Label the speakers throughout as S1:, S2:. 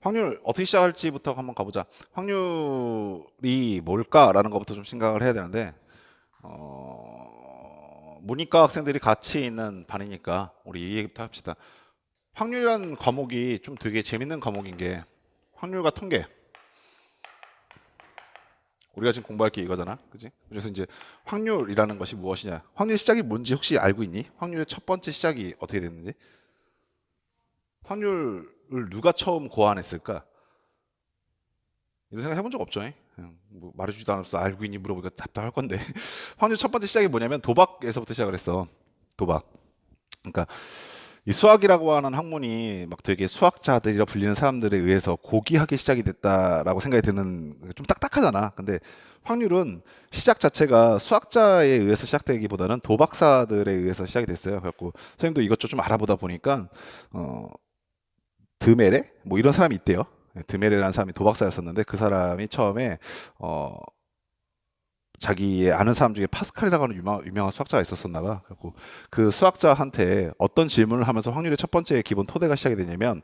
S1: 확률 어떻게 시작할지부터 한번 가보자. 확률이 뭘까라는 것부터 좀 생각을 해야 되는데, 문이과 학생들이 같이 있는 반이니까 우리 이 얘기부터 합시다. 확률이라는 과목이 좀 되게 재밌는 과목인 게 확률과 통계. 우리가 지금 공부할 게 이거잖아, 그지? 그래서 이제 확률이라는 것이 무엇이냐? 확률 시작이 뭔지 혹시 알고 있니? 확률의 첫 번째 시작이 어떻게 됐는지? 확률을 누가 처음 고안했을까? 이런 생각 해본 적 없죠? 그냥 뭐 말해주지도 않았어. 알고 있니 물어보니까 답답할 건데. 확률 첫 번째 시작이 뭐냐면 도박에서부터 시작을 했어. 도박. 그러니까 이 수학이라고 하는 학문이 막 되게 수학자들이라 불리는 사람들에 의해서 고귀하게 시작이 됐다라고 생각이 드는, 좀 딱딱하잖아. 근데 확률은 시작 자체가 수학자에 의해서 시작되기보다는 도박사들에 의해서 시작이 됐어요. 그래갖고 선생님도 이것저것 좀 알아보다 보니까 드메레 뭐 이런 사람이 있대요. 드메레라는 사람이 도박사였었는데 그 사람이 처음에 자기의 아는 사람 중에 파스칼이라고 하는 유명한 수학자가 있었었나 봐. 그리고 그 수학자한테 어떤 질문을 하면서 확률의 첫 번째 기본 토대가 시작이 되냐면,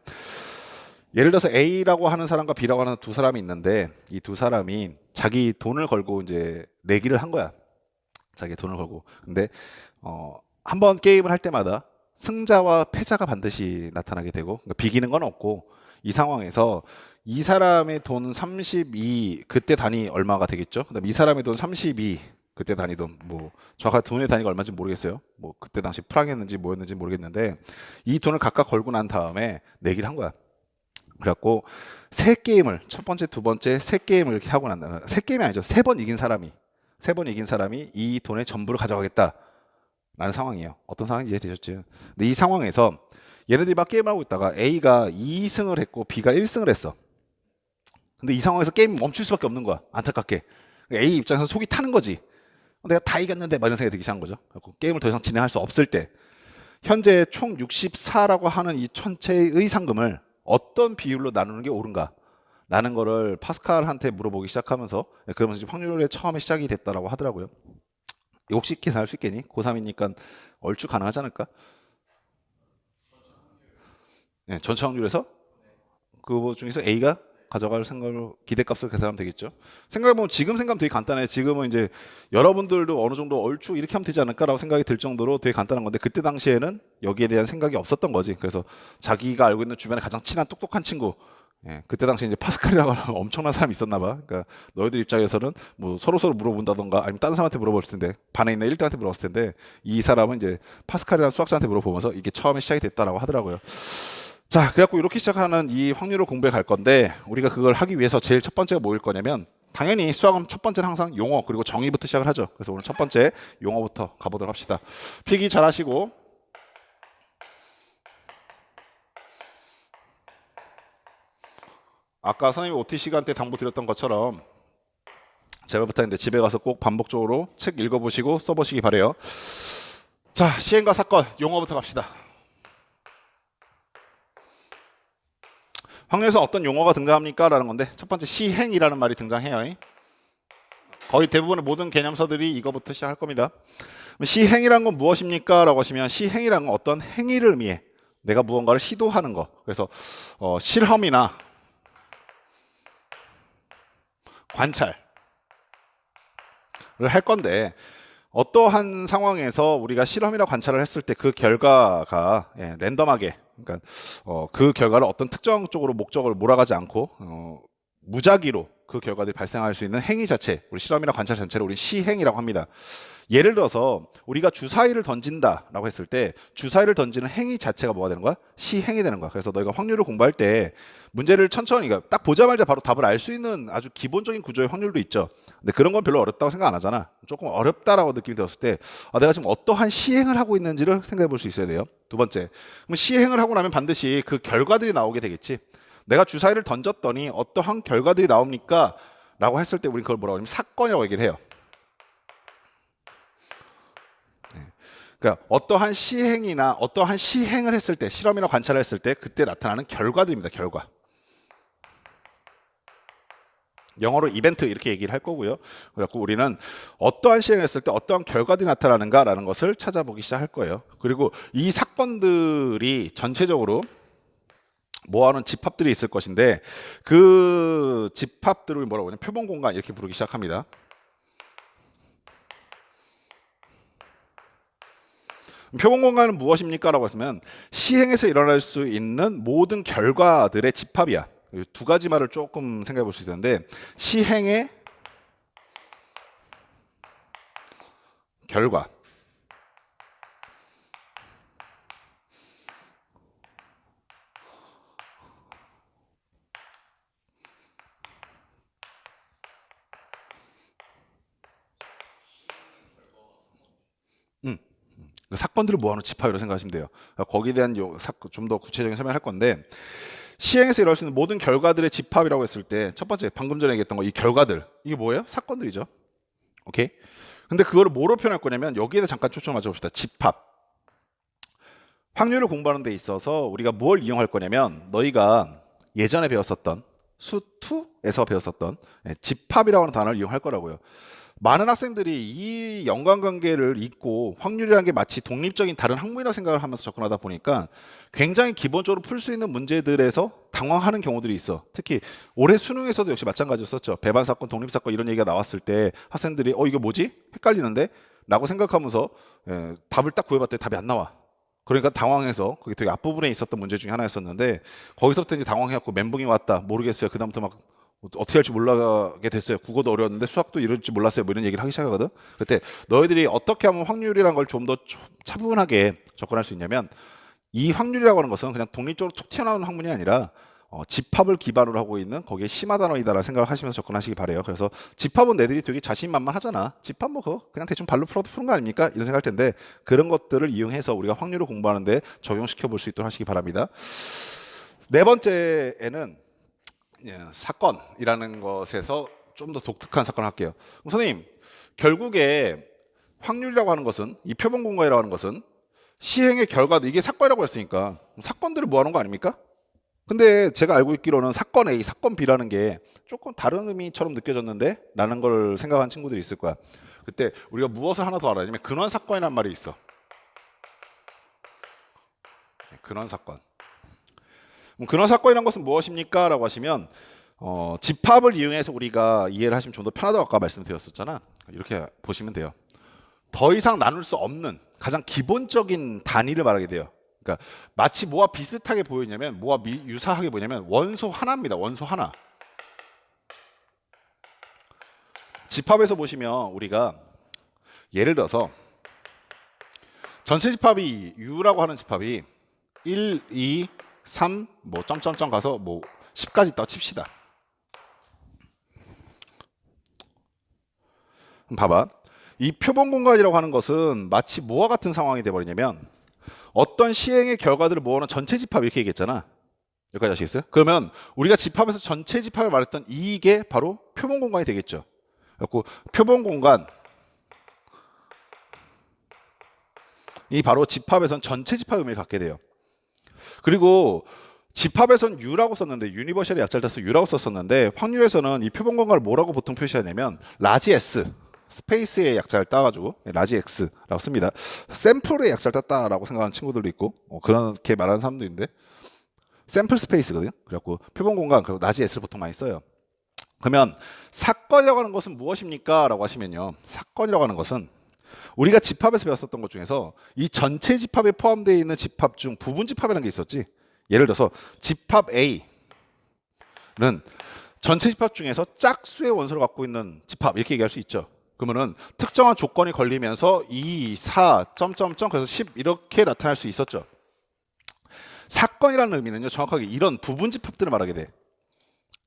S1: 예를 들어서 A라고 하는 사람과 B라고 하는 두 사람이 있는데 이 두 사람이 자기 돈을 걸고 이제 내기를 한 거야. 자기 돈을 걸고. 근데 한 번 게임을 할 때마다 승자와 패자가 반드시 나타나게 되고, 그러니까 비기는 건 없고, 이 상황에서 이 사람의 돈 32, 그때 단위 얼마가 되겠죠? 그다음 이 사람의 돈 32, 그때 단위 돈, 뭐 정확하게 돈의 단위가 얼마인지 모르겠어요. 뭐 그때 당시 프랑이었는지 뭐였는지 모르겠는데 이 돈을 각각 걸고 난 다음에 내기를 한 거야. 그래갖고 세 게임을, 첫 번째, 두 번째, 세 게임을 이렇게 하고 난 다음에, 세 게임이 아니죠. 세 번 이긴 사람이 이 돈의 전부를 가져가겠다 라는 상황이에요. 어떤 상황인지 이해되셨죠? 근데 이 상황에서 얘네들이 막 게임을 하고 있다가 A가 2승을 했고 B가 1승을 했어. 근데 이 상황에서 게임이 멈출 수밖에 없는 거야. 안타깝게. A 입장에서 속이 타는 거지. 내가 다 이겼는데 막 이런 생각이 들기 시작한 거죠. 게임을 더 이상 진행할 수 없을 때, 현재 총 64라고 하는 이 전체의 상금을 어떤 비율로 나누는 게 옳은가 라는 거를 파스칼한테 물어보기 시작하면서, 그러면서 이제 확률의 처음에 시작이 됐다라고 하더라고요. 이거 혹시 계산할 수 있겠니? 고3이니까 얼추 가능하지 않을까? 네, 전체 확률에서 그 중에서 A가 가져갈 생각으로 기대값을 계산하면 되겠죠. 생각해보면 지금 생각하면 되게 간단해. 지금은 이제 여러분들도 어느 정도 얼추 이렇게 하면 되지 않을까라고 생각이 들 정도로 되게 간단한 건데, 그때 당시에는 여기에 대한 생각이 없었던 거지. 그래서 자기가 알고 있는 주변에 가장 친한 똑똑한 친구, 그때 당시 이제 파스칼이라고 하는 엄청난 사람이 있었나 봐. 그러니까 너희들 입장에서는 뭐 서로 물어본다던가 아니면 다른 사람한테 물어봤을 텐데, 반에 있는 1등한테 물어봤을 텐데, 이 사람은 이제 파스칼이라는 수학자한테 물어보면서 이게 처음에 시작이 됐다라고 하더라고요. 자, 그래갖고 이렇게 시작하는 이 확률을 공부해 갈 건데, 우리가 그걸 하기 위해서 제일 첫 번째가 뭐일 거냐면, 당연히 수학은 첫 번째는 항상 용어 그리고 정의부터 시작을 하죠. 그래서 오늘 첫 번째 용어부터 가보도록 합시다. 필기 잘 하시고, 아까 선생님이 OT 시간 때 당부 드렸던 것처럼 제발 부탁인데 집에 가서 꼭 반복적으로 책 읽어보시고 써보시기 바래요. 자, 시행과 사건 용어부터 갑시다. 확률에서 어떤 용어가 등장합니까? 라는 건데, 첫 번째 시행이라는 말이 등장해요. 거의 대부분의 모든 개념서들이 이거부터 시작할 겁니다. 시행이라는 건 무엇입니까? 라고 하시면, 시행이라는 건 어떤 행위를 의미해. 내가 무언가를 시도하는 거. 그래서 실험이나 관찰을 할 건데, 어떠한 상황에서 우리가 실험이나 관찰을 했을 때 그 결과가 랜덤하게, 그러니까 그 결과를 어떤 특정 쪽으로 목적을 몰아가지 않고 무작위로 그 결과들이 발생할 수 있는 행위 자체, 우리 실험이나 관찰 자체를 우리 시행이라고 합니다. 예를 들어서 우리가 주사위를 던진다라고 했을 때 주사위를 던지는 행위 자체가 뭐가 되는 거야? 시행이 되는 거야. 그래서 너희가 확률을 공부할 때 문제를 천천히, 그러니까 딱 보자마자 바로 답을 알 수 있는 아주 기본적인 구조의 확률도 있죠. 근데 그런 건 별로 어렵다고 생각 안 하잖아. 조금 어렵다라고 느낌이 들었을 때 내가 지금 어떠한 시행을 하고 있는지를 생각해 볼 수 있어야 돼요. 두 번째, 그럼 시행을 하고 나면 반드시 그 결과들이 나오게 되겠지. 내가 주사위를 던졌더니 어떠한 결과들이 나옵니까? 라고 했을 때 우리는 그걸 뭐라고 하냐면 사건이라고 얘기를 해요. 그러니까 어떠한 시행이나 어떠한 시행을 했을 때, 실험이나 관찰을 했을 때 그때 나타나는 결과들입니다. 결과. 영어로 이벤트 이렇게 얘기를 할 거고요. 그래서 우리는 어떠한 시행을 했을 때 어떠한 결과들이 나타나는가라는 것을 찾아보기 시작할 거예요. 그리고 이 사건들이 전체적으로 모아놓은 집합들이 있을 것인데 그 집합들을 뭐라고 하냐 표본 공간 이렇게 부르기 시작합니다. 표본 공간은 무엇입니까? 라고 했으면 시행에서 일어날 수 있는 모든 결과들의 집합이야. 두 가지 말을 조금 생각해 볼 수 있는데 시행의 결과 사건들을 모아놓은 집합이라고 생각하시면 돼요. 거기에 대한 좀 더 구체적인 설명을 할 건데 시행에서 일어날 수 있는 모든 결과들의 집합이라고 했을 때 첫 번째 방금 전에 얘기했던 거 이 결과들 이게 뭐예요? 사건들이죠. 오케이. 근데 그거를 뭐로 표현할 거냐면 여기에서 잠깐 초점을 맞춰봅시다. 집합. 확률을 공부하는 데 있어서 우리가 뭘 이용할 거냐면 너희가 예전에 배웠었던 수2에서 배웠었던 집합이라고 하는 단어를 이용할 거라고요. 많은 학생들이 이 연관관계를 잊고 확률이라는 게 마치 독립적인 다른 학문이라고 생각을 하면서 접근하다 보니까 굉장히 기본적으로 풀 수 있는 문제들에서 당황하는 경우들이 있어. 특히 올해 수능에서도 역시 마찬가지였었죠. 배반 사건, 독립 사건 이런 얘기가 나왔을 때 학생들이 이거 뭐지? 헷갈리는데? 라고 생각하면서 답을 딱 구해봤더니 답이 안 나와. 그러니까 당황해서 그게 되게 앞부분에 있었던 문제 중에 하나였었는데 거기서부터 이제 당황해갖고 멘붕이 왔다. 모르겠어요. 그다음부터 막 어떻게 할지 몰라게 됐어요. 국어도 어려웠는데 수학도 이럴 줄 몰랐어요. 뭐 이런 얘기를 하기 시작하거든. 그때 너희들이 어떻게 하면 확률이라는 걸 좀 더 차분하게 접근할 수 있냐면 이 확률이라고 하는 것은 그냥 독립적으로 툭 튀어나오는 학문이 아니라 집합을 기반으로 하고 있는 거기에 심화 단어이다라는 생각을 하시면서 접근하시기 바래요. 그래서 집합은 내들이 되게 자신만만하잖아. 집합 뭐 그거 그냥 대충 발로 풀어도 푸는 거 아닙니까? 이런 생각할 텐데 그런 것들을 이용해서 우리가 확률을 공부하는데 적용시켜 볼 수 있도록 하시기 바랍니다. 네 번째에는 사건이라는 것에서 좀 더 독특한 사건을 할게요. 그럼 선생님, 결국에 확률이라고 하는 것은 이 표본 공간이라고 하는 것은 시행의 결과도 이게 사건이라고 했으니까 사건들을 모아놓은 거 아닙니까? 근데 제가 알고 있기로는 사건 A, 사건 B라는 게 조금 다른 의미처럼 느껴졌는데 라는 걸 생각한 친구들이 있을 거야. 그때 우리가 무엇을 하나 더 알아야냐면 근원 사건이라는 말이 있어. 근원 사건. 근원 사건이라는 것은 무엇입니까? 라고 하시면 집합을 이용해서 우리가 이해를 하시면 좀 더 편하다고 아까 말씀드렸었잖아. 이렇게 보시면 돼요. 더 이상 나눌 수 없는 가장 기본적인 단위를 말하게 돼요. 그러니까 마치 뭐와 비슷하게 보이냐면 뭐와 유사하게 보이냐면 원소 하나입니다. 원소 하나. 집합에서 보시면 우리가 예를 들어서 전체 집합이 U라고 하는 집합이 1, 2, 3, 뭐 점점점 가서 뭐 10까지 있다고 칩시다. 그럼 봐봐. 이 표본 공간이라고 하는 것은 마치 뭐와 같은 상황이 돼버리냐면 어떤 시행의 결과들을 모아놓은 전체 집합 이렇게 얘기했잖아. 여기까지 아시겠어요? 그러면 우리가 집합에서 전체 집합을 말했던 이게 바로 표본 공간이 되겠죠. 그래서 표본 공간 이 바로 집합에선 전체 집합 의미를 갖게 돼요. 그리고 집합에선 U라고 썼는데 유니버셜의 약자를 따서 U라고 썼었는데 확률에서는 이 표본 공간을 뭐라고 보통 표시하냐면 라지 S 스페이스의 약자를 따가지고 라지 X라고 씁니다. 샘플의 약자를 땄다라고 생각하는 친구들도 있고 그렇게 말하는 사람도 있는데 샘플 스페이스거든요. 그래갖고 표본 공간 그리고 라지 S를 보통 많이 써요. 그러면 사건이라고 하는 것은 무엇입니까? 라고 하시면요. 사건이라고 하는 것은 우리가 집합에서 배웠었던 것 중에서 이 전체 집합에 포함되어 있는 집합 중 부분 집합이라는 게 있었지. 예를 들어서 집합 A는 전체 집합 중에서 짝수의 원소를 갖고 있는 집합 이렇게 얘기할 수 있죠. 그러면은 특정한 조건이 걸리면서 2, 4, 점점점 그래서 10 이렇게 나타날 수 있었죠. 사건이라는 의미는요. 정확하게 이런 부분 집합들을 말하게 돼.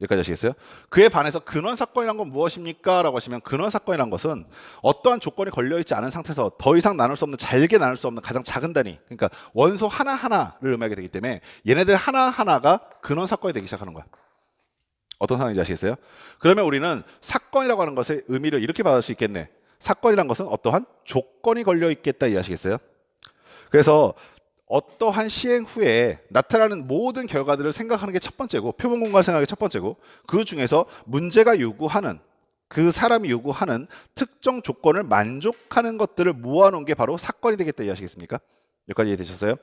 S1: 여기까지 아시겠어요? 그에 반해서 근원 사건이란 건 무엇입니까? 라고 하시면 근원 사건이란 것은 어떠한 조건이 걸려있지 않은 상태에서 더 이상 나눌 수 없는 잘게 나눌 수 없는 가장 작은 단위 그러니까 원소 하나하나를 의미하게 되기 때문에 얘네들 하나하나가 근원 사건이 되기 시작하는 거야. 어떤 상황인지 아시겠어요? 그러면 우리는 사건이라고 하는 것의 의미를 이렇게 받을 수 있겠네. 사건이란 것은 어떠한 조건이 걸려있겠다 이해하시겠어요? 그래서 어떠한 시행 후에 나타나는 모든 결과들을 생각하는 게 첫 번째고 표본 공간을 생각하는 게 첫 번째고 그 중에서 문제가 요구하는 그 사람이 요구하는 특정 조건을 만족하는 것들을 모아놓은 게 바로 사건이 되겠다 이해하시겠습니까? 여기까지 이해되셨어요?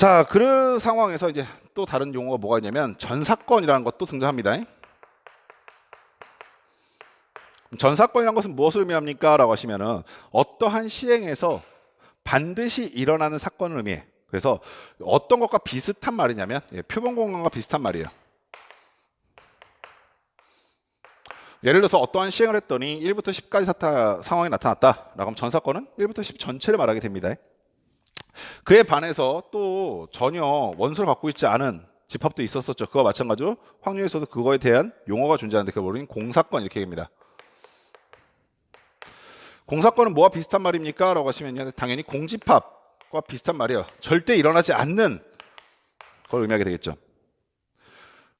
S1: 자, 그 상황에서 이제 또 다른 용어가 뭐가 있냐면 전사건이라는 것도 등장합니다. 전사건이라는 것은 무엇을 의미합니까? 라고 하시면은 어떠한 시행에서 반드시 일어나는 사건을 의미해. 그래서 어떤 것과 비슷한 말이냐면 표본공간과 비슷한 말이에요. 예를 들어서 어떠한 시행을 했더니 1부터 10까지 상황이 나타났다 라고 하면 전사건은 1부터 10 전체를 말하게 됩니다. 그에 반해서 또 전혀 원소를 갖고 있지 않은 집합도 있었었죠. 그와 마찬가지로 확률에서도 그거에 대한 용어가 존재하는데 그걸 우리는 공사건 이렇게 합니다. 공사건은 뭐와 비슷한 말입니까? 라고 하시면 당연히 공집합과 비슷한 말이에요. 절대 일어나지 않는 걸 의미하게 되겠죠.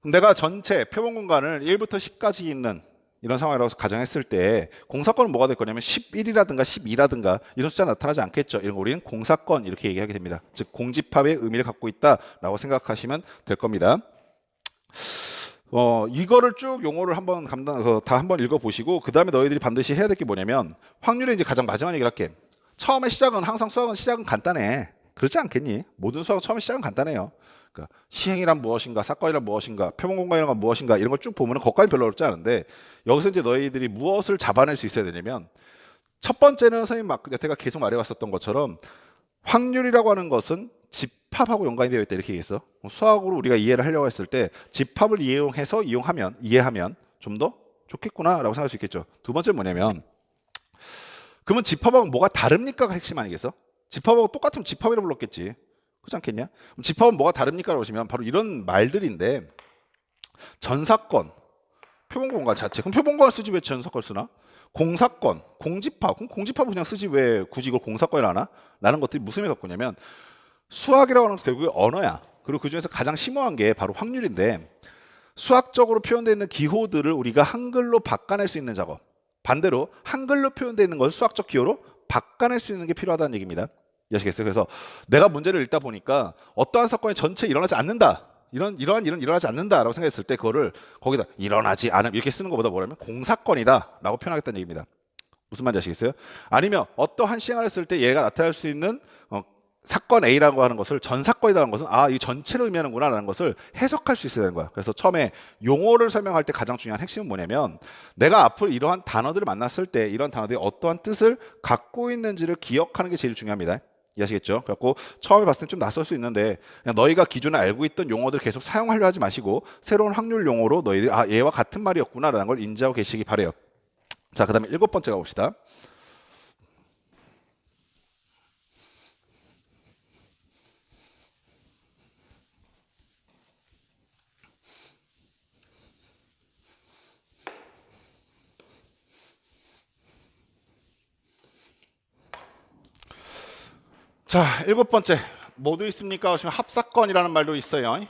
S1: 그럼 내가 전체 표본 공간을 1부터 10까지 있는 이런 상황이라고 가정했을 때 공사건은 뭐가 될 거냐면 11이라든가 12라든가 이런 숫자 나타나지 않겠죠. 이런 거 우리는 공사건 이렇게 얘기하게 됩니다. 즉 공집합의 의미를 갖고 있다라고 생각하시면 될 겁니다. 이거를 쭉 용어를 한번 다 한번 읽어보시고 그 다음에 너희들이 반드시 해야 될 게 뭐냐면 확률의 이제 가장 마지막 얘기를 할게. 처음에 시작은 항상 수학은 시작은 간단해. 그렇지 않겠니? 모든 수학은 처음에 시작은 간단해요. 그러니까 시행이란 무엇인가, 사건이란 무엇인가, 표본공간이란 건 무엇인가 이런 걸 쭉 보면 거기까지 별로 어렵지 않은데 여기서 이제 너희들이 무엇을 잡아낼 수 있어야 되냐면 첫 번째는 선생님 여태가 계속 말해왔었던 것처럼 확률이라고 하는 것은 집합하고 연관이 되어 있다 이렇게 얘기했어. 수학으로 우리가 이해를 하려고 했을 때 집합을 이해하면 좀 더 좋겠구나라고 생각할 수 있겠죠. 두 번째는 뭐냐면 그러면 집합하고 뭐가 다릅니까가 핵심 아니겠어? 집합하고 똑같으면 집합이라고 불렀겠지. 그렇지 않겠냐? 그럼 집합은 뭐가 다릅니까? 라고 하시면 바로 이런 말들인데 전사건, 표본공간 자체. 그럼 표본공간 쓰지 왜 전사건 쓰나? 공사건, 공집합. 그럼 공집합은 그냥 쓰지 왜 굳이 이걸 공사건을 하나? 라는 것들이 무슨 의미를 갖고 있냐면 수학이라고 하는 것은 결국에 언어야. 그리고 그중에서 가장 심오한 게 바로 확률인데 수학적으로 표현되어 있는 기호들을 우리가 한글로 바꿔낼 수 있는 작업. 반대로 한글로 표현되어 있는 것을 수학적 기호로 바꿔낼 수 있는 게 필요하다는 얘기입니다. 이해하시겠어요? 그래서 내가 문제를 읽다 보니까 어떠한 사건이 전체 일어나지 않는다. 이러한 일은 일어나지 않는다라고 생각했을 때 그거를 거기다 일어나지 않음 이렇게 쓰는 것보다 뭐라면 공사건이다라고 표현하겠다는 얘기입니다. 무슨 말인지 아시겠어요? 아니면 어떠한 시행을 했을 때 얘가 나타날 수 있는 사건 A라고 하는 것을 전사건이라는 것은 이 전체를 의미하는구나 라는 것을 해석할 수 있어야 되는 거야. 그래서 처음에 용어를 설명할 때 가장 중요한 핵심은 뭐냐면 내가 앞으로 이러한 단어들을 만났을 때 이런 단어들이 어떠한 뜻을 갖고 있는지를 기억하는 게 제일 중요합니다. 이해하시겠죠? 그래갖고 처음에 봤을 때 좀 낯설 수 있는데 그냥 너희가 기존에 알고 있던 용어들 계속 사용하려 하지 마시고 새로운 확률 용어로 너희들이 얘와 같은 말이었구나 라는 걸 인지하고 계시기 바래요. 자, 그 다음에 7번째 가봅시다. 자, 7번째 뭐도 있습니까? 하시면 합사건이라는 말도 있어요.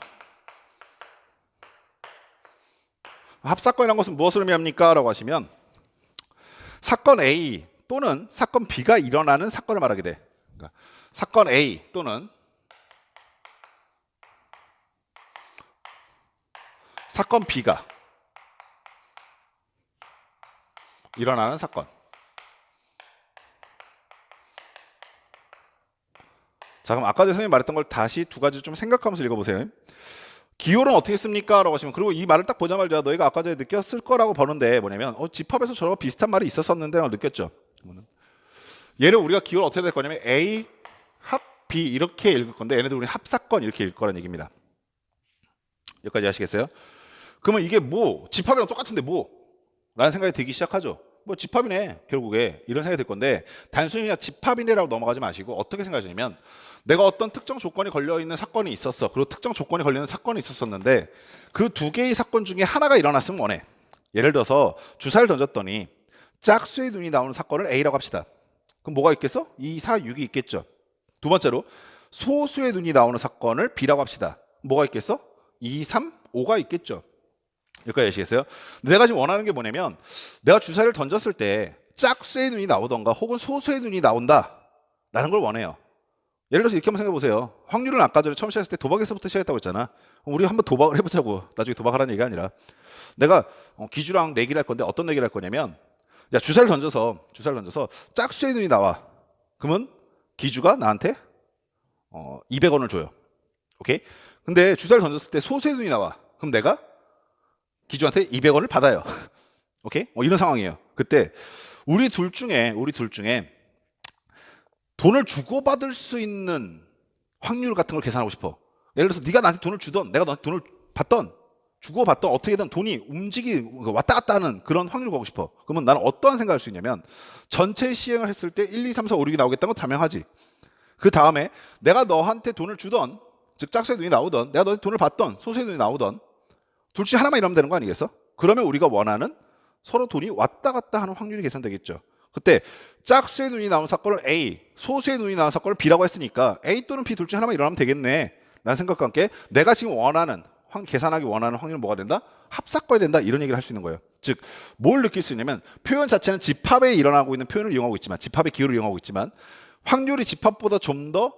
S1: 합사건이라는 것은 무엇을 의미합니까? 라고 하시면 사건 A 또는 사건 B가 일어나는 사건을 말하게 돼. 그러니까 사건 A 또는 사건 B가 일어나는 사건. 자, 그럼 아까 전에 선생님이 말했던 걸 다시 두 가지 좀 생각하면서 읽어보세요. 기호는 어떻게 씁니까? 라고 하시면 그리고 이 말을 딱 보자마자 너희가 아까 전에 느꼈을 거라고 보는데 뭐냐면 집합에서 저런 비슷한 말이 있었었는데 라고 느꼈죠. 얘를 우리가 기호를 어떻게 될 거냐면 A 합 B 이렇게 읽을 건데 얘네들 우리는 합사건 이렇게 읽을 거라는 얘기입니다. 여기까지 아시겠어요? 그러면 이게 뭐 집합이랑 똑같은데 뭐? 라는 생각이 들기 시작하죠. 뭐 집합이네 결국에 이런 생각이 들 건데 단순히 그냥 집합이네라고 넘어가지 마시고 어떻게 생각하시냐면 내가 어떤 특정 조건이 걸려있는 사건이 있었어. 그리고 특정 조건이 걸리는 사건이 있었었는데 그 두 개의 사건 중에 하나가 일어났으면 원해. 예를 들어서 주사를 던졌더니 짝수의 눈이 나오는 사건을 A라고 합시다. 그럼 뭐가 있겠어? 2, 4, 6이 있겠죠. 두 번째로 소수의 눈이 나오는 사건을 B라고 합시다. 뭐가 있겠어? 2, 3, 5가 있겠죠. 여기까지 아시겠어요? 내가 지금 원하는 게 뭐냐면 내가 주사를 던졌을 때 짝수의 눈이 나오던가 혹은 소수의 눈이 나온다 라는 걸 원해요. 예를 들어서 이렇게 한번 생각해 보세요. 확률은 아까 전에 처음 시작했을 때 도박에서부터 시작했다고 했잖아. 우리 한번 도박을 해보자고. 나중에 도박하라는 얘기가 아니라 내가 기주랑 내기를 할 건데 어떤 내기를 할 거냐면 주사를 던져서 짝수의 눈이 나와. 그러면 기주가 나한테 200원을 줘요. 오케이? 근데 주사를 던졌을 때 소수의 눈이 나와. 그럼 내가 기주한테 200원을 받아요. 오케이? 이런 상황이에요. 그때 우리 둘 중에 돈을 주고받을 수 있는 확률 같은 걸 계산하고 싶어. 예를 들어서 네가 나한테 돈을 주던 내가 너한테 돈을 받던 주고받던 어떻게든 돈이 왔다 갔다 하는 그런 확률을 구하고 싶어. 그러면 나는 어떠한 생각을 할 수 있냐면 전체 시행을 했을 때 1, 2, 3, 4, 5, 6이 나오겠다는 건 당연하지. 그 다음에 내가 너한테 돈을 주던 즉 짝수의 눈이 나오던 내가 너한테 돈을 받던 소수의 눈이 나오던 둘 중에 하나만 이러면 되는 거 아니겠어? 그러면 우리가 원하는 서로 돈이 왔다 갔다 하는 확률이 계산되겠죠. 그때 짝수의 눈이 나온 사건을 A, 소수의 눈이 나온 사건을 B라고 했으니까 A 또는 B 둘 중에 하나만 일어나면 되겠네 라는 생각과 함께 내가 지금 계산하기 원하는 확률은 뭐가 된다? 합사건이 된다 이런 얘기를 할 수 있는 거예요. 즉 뭘 느낄 수 있냐면 표현 자체는 집합에 일어나고 있는 표현을 이용하고 있지만 집합의 기호를 이용하고 있지만 확률이 집합보다 좀 더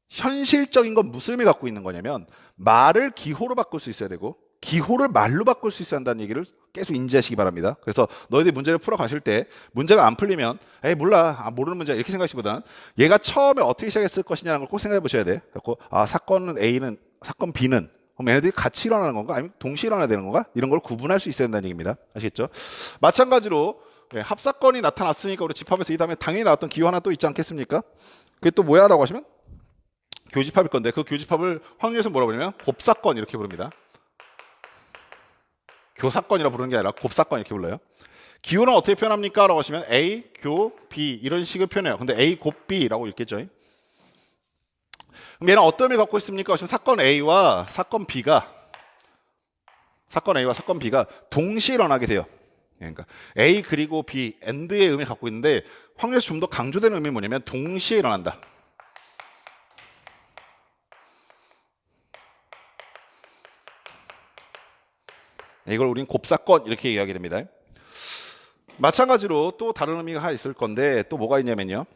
S1: 현실적인 건 무슨 의미를 갖고 있는 거냐면 말을 기호로 바꿀 수 있어야 되고 기호를 말로 바꿀 수 있어야 한다는 얘기를 계속 인지하시기 바랍니다. 그래서 너희들이 문제를 풀어 가실 때 문제가 안 풀리면 에이 몰라 모르는 문제야 이렇게 생각하시기보다는 얘가 처음에 어떻게 시작했을 것이냐는 걸 꼭 생각해 보셔야 돼. 그래서 사건은 A는 사건 B는 그럼 얘네들이 같이 일어나는 건가 아니면 동시에 일어나야 되는 건가 이런 걸 구분할 수 있어야 된다는 얘기입니다. 아시겠죠? 마찬가지로 합사건이 나타났으니까 우리 집합에서 이 다음에 당연히 나왔던 기호 하나 또 있지 않겠습니까? 그게 또 뭐야 라고 하시면 교집합일 건데 그 교집합을 확률에서 뭐라고 부르냐면 곱사건 이렇게 부릅니다. 교사건이라 부르는 게 아니라 곱사건 이렇게 불러요. 기호는 어떻게 표현합니까? 라고 하시면 A, 교, B 이런 식을 표현해요. 근데 A, 곱 B라고 읽겠죠. 그럼 얘는 어떤 의미를 갖고 있습니까? 하시면 사건 A와 사건 B가 동시에 일어나게 돼요. 그러니까 A 그리고 B, AND의 의미를 갖고 있는데 확률에서 좀 더 강조되는 의미는 뭐냐면 동시에 일어난다. 이걸 우린 곱사건 이렇게 이야기하게 됩니다. 마찬가지로 또 다른 의미가 있을 건데 또 뭐가 있냐면요.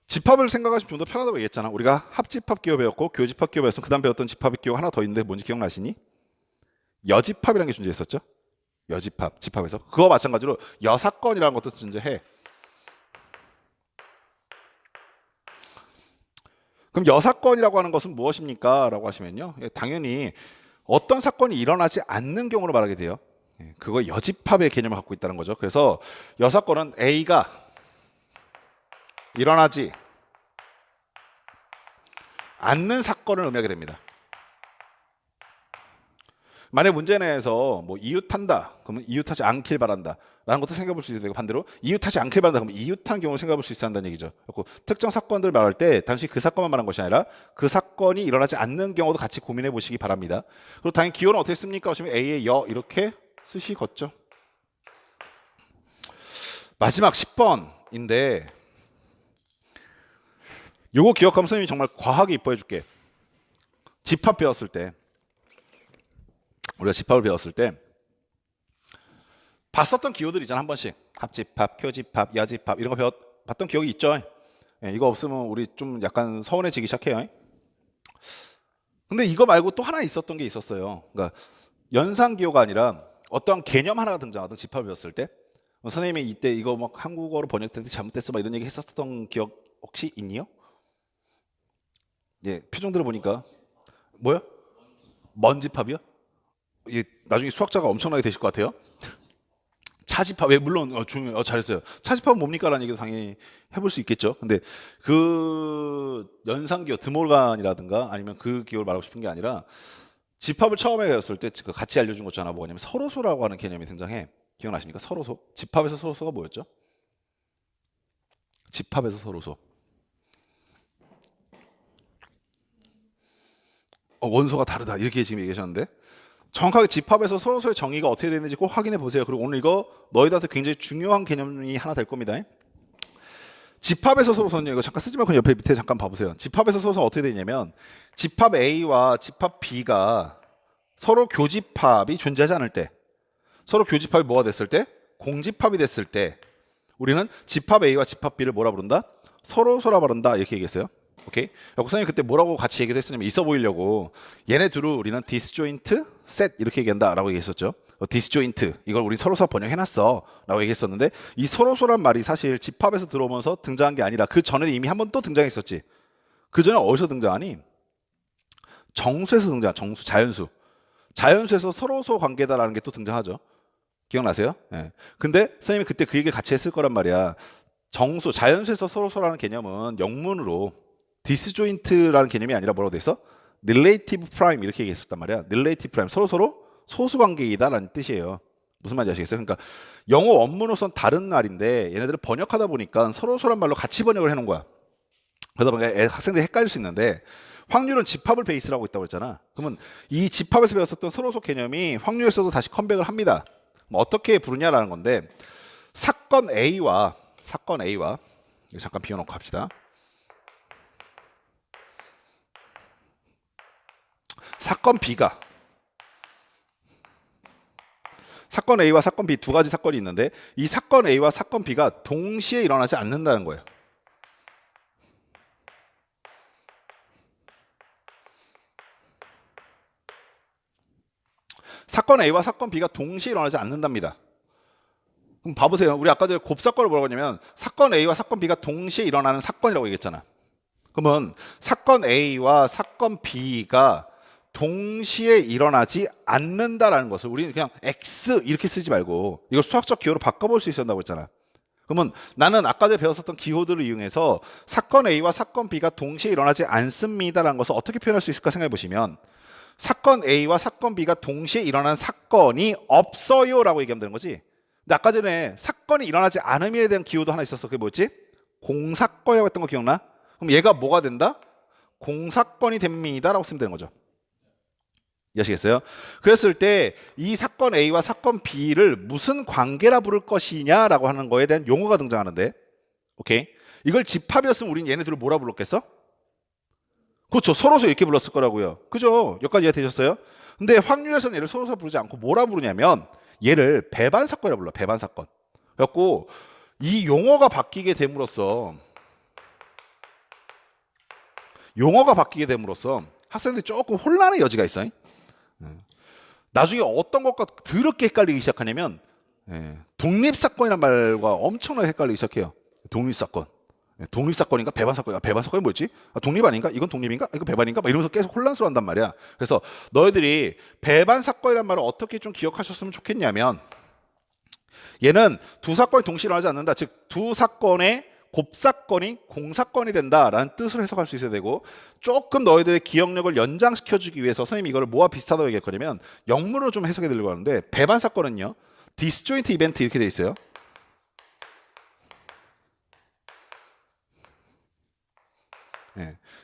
S1: 집합을 생각하시면 좀 더 편하다고 얘기했잖아. 우리가 합집합 기호 배웠고 교집합 기호 배웠으면 그 다음 배웠던 집합의 기호가 하나 더 있는데 뭔지 기억나시니? 여집합이라는 게 존재했었죠. 여집합, 집합에서. 그거 마찬가지로 여사건이라는 것도 존재해. 그럼 여사건이라고 하는 것은 무엇입니까? 라고 하시면요. 당연히 어떤 사건이 일어나지 않는 경우를 말하게 돼요. 그거 여집합의 개념을 갖고 있다는 거죠. 그래서 여사건은 A가 일어나지 않는 사건을 의미하게 됩니다. 만약 문제 내에서 뭐 이웃한다 그러면 이웃하지 않길 바란다 라는 것도 생각해 볼 수 있어야 되고 반대로 이웃하지 않길 바란다 그러면 이웃한 경우를 생각해 볼 수 있어야 한다는 얘기죠. 그리고 특정 사건들을 말할 때 단순히 그 사건만 말한 것이 아니라 그 사건이 일어나지 않는 경우도 같이 고민해 보시기 바랍니다. 그리고 당연히 기호는 어떻게 씁니까? 하시면 A의 여 이렇게 쓰시겠죠. 마지막 10번인데 요거 기억하면 선생님이 정말 과하게 이뻐해 줄게. 집합 배웠을 때 우리가 집합을 배웠을 때 봤었던 기호들 있잖아. 한 번씩 합집합, 교집합, 여집합 이런 거 봤던 기억이 있죠. 이거 없으면 우리 좀 약간 서운해지기 시작해요. 근데 이거 말고 또 하나 있었던 게 있었어요. 그러니까 연상기호가 아니라 어떠한 개념 하나가 등장하던 집합을 배웠을 때 선생님이 이때 이거 막 한국어로 번역됐는데 잘못됐어 막 이런 얘기 했었던 기억 혹시 있니요? 예, 표정들을 보니까 뭐요? 먼집합이요? 예, 나중에 수학자가 엄청나게 되실 것 같아요. 차집합, 물론 잘했어요. 차집합은 뭡니까? 라는 얘기도 당연히 해볼 수 있겠죠. 근데 그 연상기호, 드몰간이라든가 아니면 그 기호를 말하고 싶은 게 아니라 집합을 처음에 배웠을 때 같이 알려준 것 중 하나 뭐냐면 서로소라고 하는 개념이 등장해. 기억나십니까? 서로소. 집합에서 서로소가 뭐였죠? 집합에서 서로소. 원소가 다르다 이렇게 지금 얘기하셨는데 정확하게 집합에서 서로소의 정의가 어떻게 되는지 꼭 확인해 보세요. 그리고 오늘 이거 너희들한테 굉장히 중요한 개념이 하나 될 겁니다. 집합에서 서로소는 이거 잠깐 쓰지 말고 옆에 밑에 잠깐 봐보세요. 집합에서 서로소는 어떻게 되냐면 집합 A와 집합 B가 서로 교집합이 존재하지 않을 때 서로 교집합이 뭐가 됐을 때 공집합이 됐을 때 우리는 집합 A와 집합 B를 뭐라 부른다? 서로소라 부른다 이렇게 얘기했어요. 오케이? 선생님 그때 뭐라고 같이 얘기했었냐면 있어 보이려고 얘네 둘을 우리는 디스조인트 셋 이렇게 얘기한다 라고 얘기했었죠. 디스조인트 이걸 우리 서로소 번역해놨어 라고 얘기했었는데 이 서로소란 말이 사실 집합에서 들어오면서 등장한 게 아니라 그 전에 이미 한 번 또 등장했었지. 그 전에 어디서 등장하니? 정수에서 등장. 정수, 자연수. 자연수에서 서로소 관계다라는 게 또 등장하죠. 기억나세요? 예. 근데 선생님이 그때 그 얘기를 같이 했을 거란 말이야. 정수, 자연수에서 서로소라는 개념은 영문으로 디스조인트라는 개념이 아니라 뭐라고 돼 있어? 릴레이티브 프라임 이렇게 얘기했었단 말이야. 릴레이티브 프라임, 서로서로 소수관계이다라는 뜻이에요. 무슨 말인지 아시겠어요? 그러니까 영어 원문으로선 다른 말인데 얘네들을 번역하다 보니까 서로소란 말로 같이 번역을 해놓은 거야. 그러다 보니까 학생들이 헷갈릴 수 있는데 확률은 집합을 베이스라고 있다고 했잖아. 그러면 이 집합에서 배웠었던 서로소 개념이 확률에서도 다시 컴백을 합니다. 뭐 어떻게 부르냐라는 건데 사건 A와 이거 잠깐 비워놓고 합시다. 사건 B가 사건 A와 사건 B 두 가지 사건이 있는데 이 사건 A와 사건 B가 동시에 일어나지 않는다는 거예요. 사건 A와 사건 B가 동시에 일어나지 않는답니다. 그럼 봐보세요. 우리 아까 전에 곱사건을 뭐라고 했냐면 사건 A와 사건 B가 동시에 일어나는 사건이라고 얘기했잖아. 그러면 사건 A와 사건 B가 동시에 일어나지 않는다라는 것을 우리는 그냥 X 이렇게 쓰지 말고 이걸 수학적 기호로 바꿔볼 수 있었다고 했잖아. 그러면 나는 아까 전에 배웠었던 기호들을 이용해서 사건 A와 사건 B가 동시에 일어나지 않습니다라는 것을 어떻게 표현할 수 있을까 생각해 보시면 사건 A와 사건 B가 동시에 일어나는 사건이 없어요라고 얘기하면 되는 거지. 근데 아까 전에 사건이 일어나지 않음에 대한 기호도 하나 있었어. 그게 뭐였지? 공사건이라고 했던 거 기억나? 그럼 얘가 뭐가 된다? 공사건이 됩니다라고 쓰면 되는 거죠. 이해하시겠어요? 그랬을 때 이 사건 A와 사건 B를 무슨 관계라 부를 것이냐라고 하는 거에 대한 용어가 등장하는데, 오케이? 이걸 집합이었으면 우린 얘네들을 뭐라 불렀겠어? 그렇죠. 서로서 이렇게 불렀을 거라고요. 그죠? 여기까지 이해되셨어요? 근데 확률에서는 얘를 서로서 부르지 않고 뭐라 부르냐면 얘를 배반 사건이라 불러. 배반 사건. 그래갖고 이 용어가 바뀌게 됨으로써 학생들이 조금 혼란의 여지가 있어. 나중에 어떤 것과 더럽게 헷갈리기 시작하냐면 독립사건이란 말과 엄청나게 헷갈리기 시작해요. 독립사건. 독립사건인가 배반사건인가? 배반사건이 뭐였지? 아, 독립 아닌가? 이건 독립인가? 이거 배반인가? 막 이러면서 계속 혼란스러워한단 말이야. 그래서 너희들이 배반사건이란 말을 어떻게 좀 기억하셨으면 좋겠냐면 얘는 두 사건이 동시에 일어나지 않는다. 즉 두 사건의 곱사건이 공사건이 된다라는 뜻으로 해석할 수 있어야 되고 조금 너희들의 기억력을 연장시켜주기 위해서 선생님이 이거를 뭐와 비슷하다고 얘기했거냐면 영문으로 좀 해석해 드리려고 하는데 배반사건은요. 디스조인트 이벤트 이렇게 돼 있어요.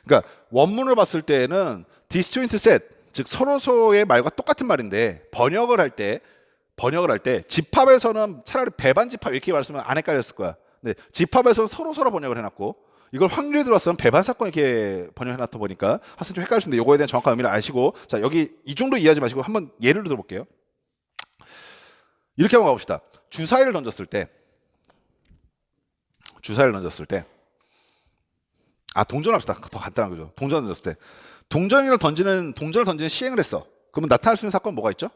S1: 그러니까 원문을 봤을 때는 디스조인트 셋, 즉 서로서의 말과 똑같은 말인데 번역을 할 때 집합에서는 차라리 배반 집합 이렇게 말했으면 안 헷갈렸을 거야. 근데 집합에서는 서로 번역을 해놨고 이걸 확률에 들어왔으면 배반 사건 이렇게 번역해놨다 보니까 학생 좀 헷갈릴 수 있는데 이거에 대한 정확한 의미를 아시고 자 여기 이 정도 이해하지 마시고 한번 예를 들어볼게요. 이렇게 한번 가봅시다. 주사위를 던졌을 때 동전을 합시다. 더 간단한 거죠. 동전을 던졌을 때 동전을 던지는 시행을 했어. 그러면 나타날 수 있는 사건은 뭐가 있죠?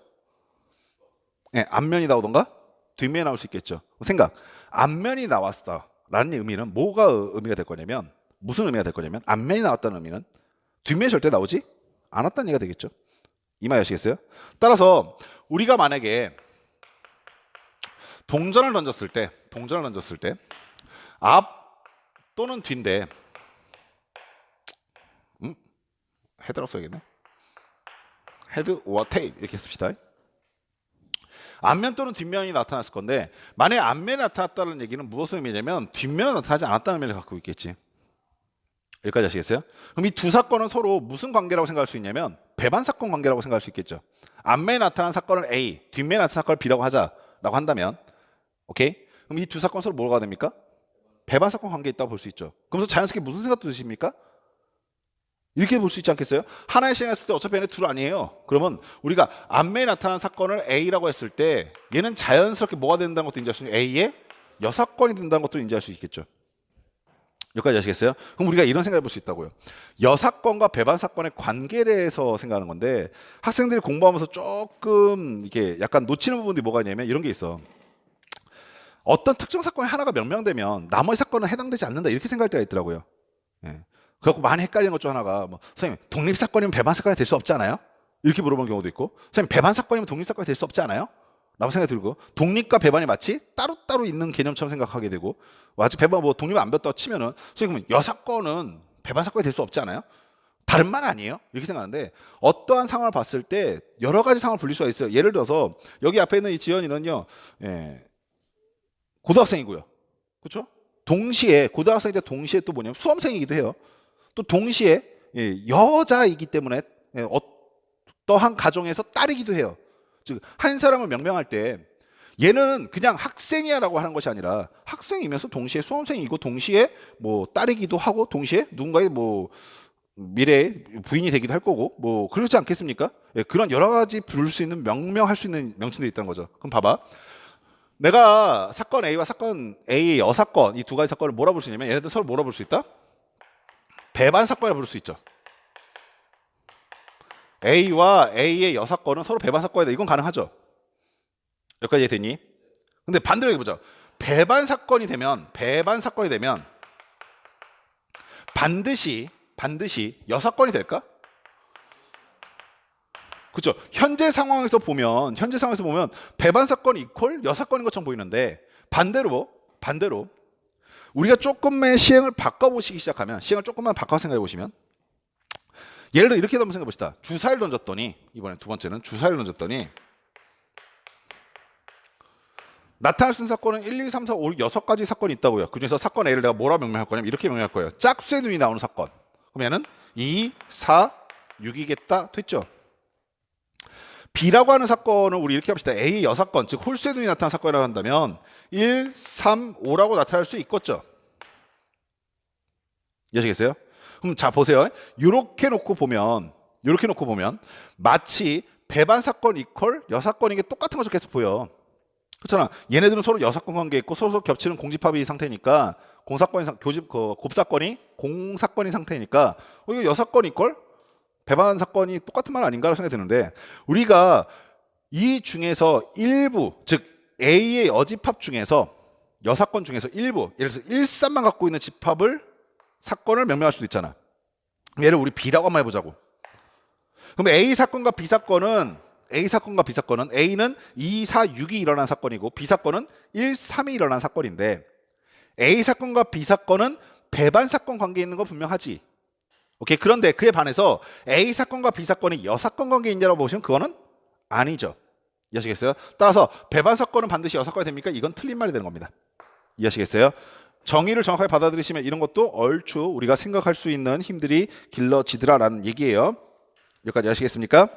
S1: 앞면이 나오던가 뒷면이 나올 수 있겠죠. 생각. 앞면이 나왔다라는 의미는 뭐가 의미가 될 거냐면 무슨 의미가 될 거냐면 앞면이 나왔다는 의미는 뒷면이 절대 나오지 않았다는 얘기가 되겠죠. 이 말 아시겠어요? 따라서 우리가 만약에 동전을 던졌을 때 앞 또는 뒤인데 헤드라고 써야겠네. 헤드 오어 테일 이렇게 씁시다. 앞면 또는 뒷면이 나타났을 건데 만약에 앞면이 나타났다는 얘기는 무엇을 의미냐면 뒷면은 나타나지 않았다는 의미를 갖고 있겠지. 여기까지 아시겠어요? 그럼 이 두 사건은 서로 무슨 관계라고 생각할 수 있냐면 배반 사건 관계라고 생각할 수 있겠죠. 앞면에 나타난 사건을 A, 뒷면에 나타난 사건을 B라고 하자라고 한다면 오케이? 그럼 이 두 사건 서로 뭐가 됩니까? 배반 사건 관계에 있다고 볼 수 있죠. 그러면서 자연스럽게 무슨 생각 드십니까? 이렇게 볼 수 있지 않겠어요? 하나의 시행을 했을 때 어차피 얘네 둘 아니에요. 그러면 우리가 앞면에 나타난 사건을 A라고 했을 때 얘는 자연스럽게 뭐가 된다는 것도 인지할 수 있는 A의 여사건이 된다는 것도 인지할 수 있겠죠. 여기까지 아시겠어요? 그럼 우리가 이런 생각을 볼 수 있다고요. 여사건과 배반사건의 관계에 대해서 생각하는 건데 학생들이 공부하면서 조금 이게 약간 놓치는 부분들이 뭐가 있냐면 이런 게 있어. 어떤 특정 사건이 하나가 명명되면 나머지 사건은 해당되지 않는다 이렇게 생각할 때가 있더라고요. 그래갖고 많이 헷갈리는 것 중 하나가 뭐 선생님 독립사건이면 배반사건이 될 수 없지 않아요? 이렇게 물어보는 경우도 있고 선생님 배반사건이면 독립사건이 될 수 없지 않아요? 라고 생각이 들고 독립과 배반이 마치 따로따로 있는 개념처럼 생각하게 되고 아직 배반 뭐 독립을 안 배웠다고 치면은 선생님 여사건은 배반사건이 될 수 없지 않아요? 다른 말 아니에요? 이렇게 생각하는데 어떠한 상황을 봤을 때 여러 가지 상황을 분릴 수가 있어요. 예를 들어서 여기 앞에 있는 이 지연이는요 고등학생이고요. 그렇죠? 동시에 고등학생이 동시에 또 뭐냐면 수험생이기도 해요. 또 동시에 여자이기 때문에 어떠한 가정에서 딸이기도 해요. 즉 한 사람을 명명할 때 얘는 그냥 학생이야라고 하는 것이 아니라 학생이면서 동시에 수험생이고 동시에 뭐 딸이기도 하고 동시에 누군가의 뭐 미래의 부인이 되기도 할 거고 뭐 그렇지 않겠습니까? 그런 여러 가지 부를 수 있는 명명할 수 있는 명칭들이 있다는 거죠. 그럼 봐봐. 내가 사건 A와 사건 A의 여사건 이 두 가지 사건을 뭐라 부를 수 있냐면 얘네들 서로 뭐라 부를 수 있다? 배반 사건이라 부를 수 있죠. A와 A의 여사건은 서로 배반 사건이다. 이건 가능하죠. 여기까지 되니? 근데 반대로 해보자. 배반 사건이 되면 반드시 여사건이 될까? 그렇죠. 현재 상황에서 보면 배반 사건이 이퀄 여사건인 것처럼 보이는데 반대로 우리가 조금의 시행을 바꿔보시기 시작하면 시행을 조금만 바꿔 생각해 보시면 예를 들어 이렇게 한번 생각해 봅시다. 주사를 던졌더니 이번에 두 번째는 주사를 던졌더니 나타날 수 있는 사건은 1, 2, 3, 4, 5, 6가지 사건이 있다고요. 그중에서 사건 A를 내가 뭐라 명명할 거냐면 이렇게 명명할 거예요. 짝수의 눈이 나오는 사건. 그러면은 2, 4, 6이겠다 됐죠. B라고 하는 사건을 우리 이렇게 합시다. A의 여사건, 즉 홀수의 눈이 나타난 사건이라고 한다면 1, 3, 5라고 나타날 수 있겠죠. 이해하시겠어요? 그럼 자 보세요. 이렇게 놓고 보면 마치 배반 사건 이퀄 여사건인 게 똑같은 것처럼 계속 보여. 그렇잖아. 얘네들은 서로 여사건 관계 있고 서로 겹치는 공집합의 상태니까 곱사건이 공사건인 상태니까 이거 여사건 이퀄 배반 사건이 똑같은 말 아닌가라고 생각이 드는데 우리가 이 중에서 일부 즉 A의 여집합 중에서 여사건 중에서 일부 예를 들어서 1, 3만 갖고 있는 집합을 사건을 명명할 수도 있잖아. 얘를 우리 B라고 한번 해보자고. 그럼 A 사건과 B 사건은 A는 2, 4, 6이 일어난 사건이고 B 사건은 1, 3이 일어난 사건인데 A 사건과 B 사건은 배반 사건 관계에 있는 거 분명하지. 오케이. 그런데 그에 반해서 A 사건과 B 사건이 여사건 관계에 있냐고 보시면 그거는 아니죠. 이해하시겠어요? 따라서 배반 사건은 반드시 여사건이 됩니까? 이건 틀린 말이 되는 겁니다. 이해하시겠어요? 정의를 정확하게 받아들이시면 이런 것도 얼추 우리가 생각할 수 있는 힘들이 길러지더라라는 얘기예요. 여기까지 하시겠습니까?